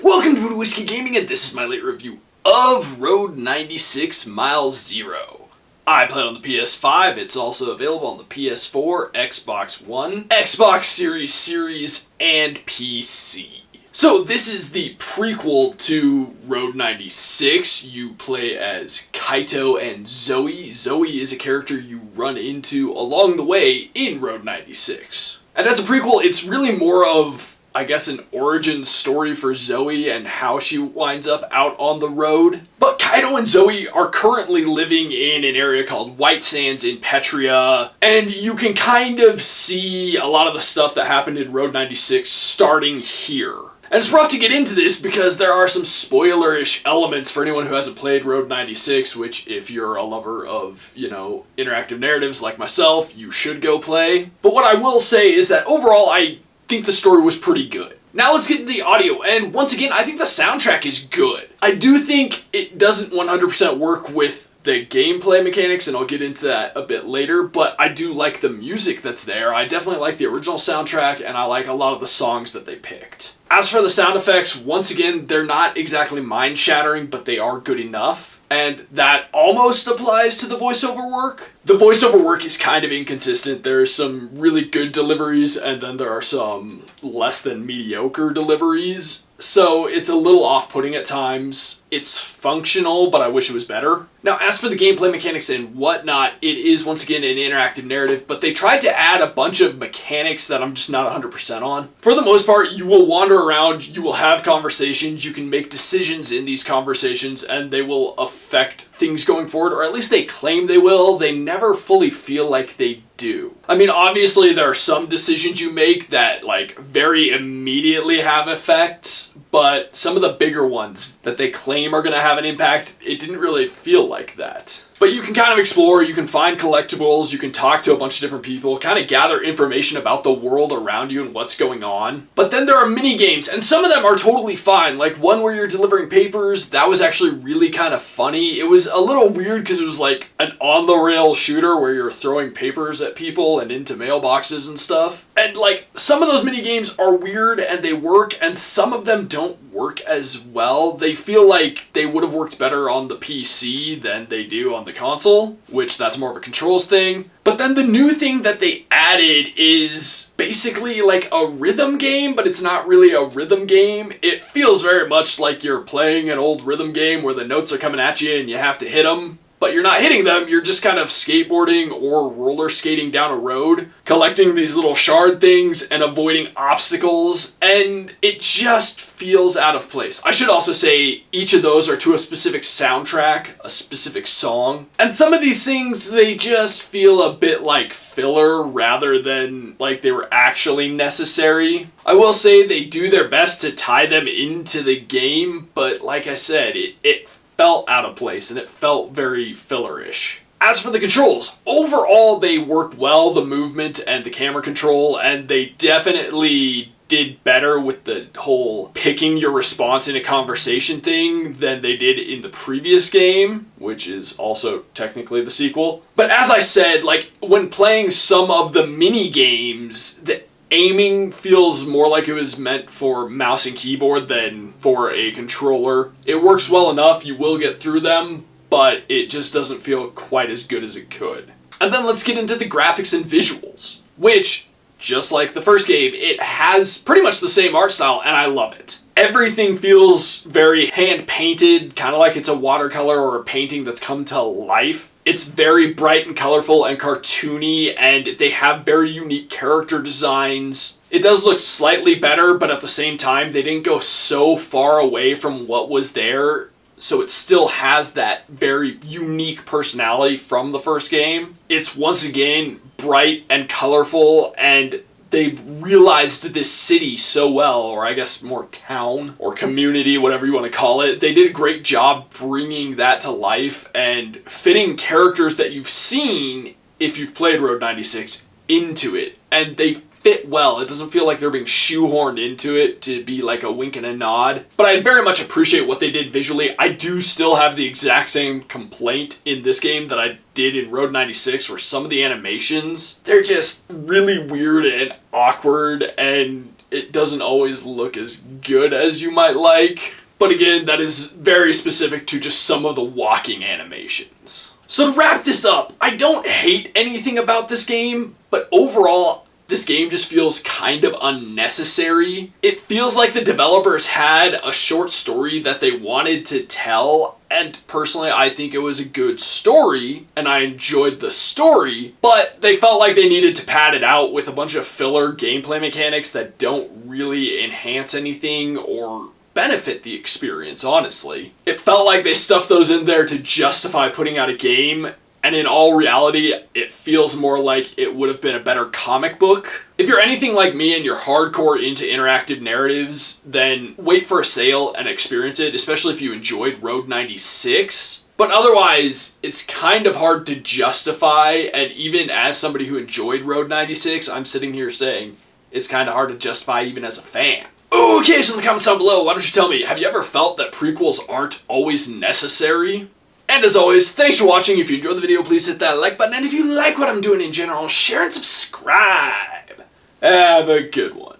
Welcome to Voodoo Whiskey Gaming, and this is my late review of Road 96 Mile Zero. I play it on the PS5, it's also available on the PS4, Xbox One, Xbox Series, and PC. So this is the prequel to Road 96. You play as Kaito and Zoe. Zoe is a character you run into along the way in Road 96. And as a prequel, it's really more of, I guess, an origin story for Zoe and how she winds up out on the road. But Kaito and Zoe are currently living in an area called White Sands in Petria, and you can kind of see a lot of the stuff that happened in Road 96 starting here. And it's rough to get into this because there are some spoilerish elements for anyone who hasn't played Road 96, which if you're a lover of, interactive narratives like myself, you should go play. But what I will say is that overall I think the story was pretty good. Now let's get into the audio, and once again, I think the soundtrack is good. I do think it doesn't 100% work with the gameplay mechanics, and I'll get into that a bit later, but I do like the music that's there. I definitely like the original soundtrack, and I like a lot of the songs that they picked. As for the sound effects, once again, they're not exactly mind-shattering, but they are good enough. And that almost applies to the voiceover work. The voiceover work is kind of inconsistent. There's some really good deliveries, and then there are some less than mediocre deliveries. So it's a little off-putting at times. It's functional, but I wish it was better. Now, as for the gameplay mechanics and whatnot, it is once again an interactive narrative, but they tried to add a bunch of mechanics that I'm just not 100% on. For the most part, you will wander around, you will have conversations, you can make decisions in these conversations, and they will affect things going forward, or at least they claim they will. They never fully feel like they do. I mean, obviously there are some decisions you make that very immediately have effects, but some of the bigger ones that they claim are going to have an impact, it didn't really feel like that. But you can kind of explore, you can find collectibles, you can talk to a bunch of different people, kind of gather information about the world around you and what's going on. But then there are mini games, and some of them are totally fine. Like one where you're delivering papers, that was actually really kind of funny. It was a little weird because it was like an on-the-rail shooter where you're throwing papers at people and into mailboxes and stuff. And some of those mini games are weird and they work, and some of them don't work as well. They feel like they would have worked better on the PC than they do on the console, which that's more of a controls thing. But then the new thing that they added is basically like a rhythm game, but it's not really a rhythm game. It feels very much like you're playing an old rhythm game where the notes are coming at you and you have to hit them. But you're not hitting them, you're just kind of skateboarding or roller skating down a road, collecting these little shard things and avoiding obstacles, and it just feels out of place. I should also say each of those are to a specific soundtrack, a specific song, and some of these things, they just feel a bit like filler rather than like they were actually necessary. I will say they do their best to tie them into the game, but like I said, it felt out of place and it felt very fillerish. As for the controls, overall they work well, the movement and the camera control, and they definitely did better with the whole picking your response in a conversation thing than they did in the previous game, which is also technically the sequel. But as I said, when playing some of the mini games, the aiming feels more like it was meant for mouse and keyboard than for a controller. It works well enough, you will get through them, but it just doesn't feel quite as good as it could. And then let's get into the graphics and visuals, which, just like the first game, it has pretty much the same art style, and I love it. Everything feels very hand-painted, kind of like it's a watercolor or a painting that's come to life. It's very bright and colorful and cartoony, and they have very unique character designs. It does look slightly better, but at the same time, they didn't go so far away from what was there, so it still has that very unique personality from the first game. It's once again bright and colorful, and they've realized this city so well, or I guess more town or community, whatever you want to call it. They did a great job bringing that to life and fitting characters that you've seen if you've played Road 96 into it. And they fit well. It doesn't feel like they're being shoehorned into it to be like a wink and a nod. But I very much appreciate what they did visually. I do still have the exact same complaint in this game that I did in Road 96, where some of the animations, they're just really weird and awkward, and it doesn't always look as good as you might like. But again, that is very specific to just some of the walking animations. So to wrap this up, I don't hate anything about this game, but overall, this game just feels kind of unnecessary. It feels like the developers had a short story that they wanted to tell, and personally I think it was a good story, and I enjoyed the story, but they felt like they needed to pad it out with a bunch of filler gameplay mechanics that don't really enhance anything or benefit the experience, honestly. It felt like they stuffed those in there to justify putting out a game, and in all reality, it feels more like it would have been a better comic book. If you're anything like me and you're hardcore into interactive narratives, then wait for a sale and experience it, especially if you enjoyed Road 96. But otherwise, it's kind of hard to justify, and even as somebody who enjoyed Road 96, I'm sitting here saying it's kind of hard to justify even as a fan. Okay, so in the comments down below, why don't you tell me, have you ever felt that prequels aren't always necessary? And as always, thanks for watching. If you enjoyed the video, please hit that like button. And if you like what I'm doing in general, share and subscribe. Have a good one.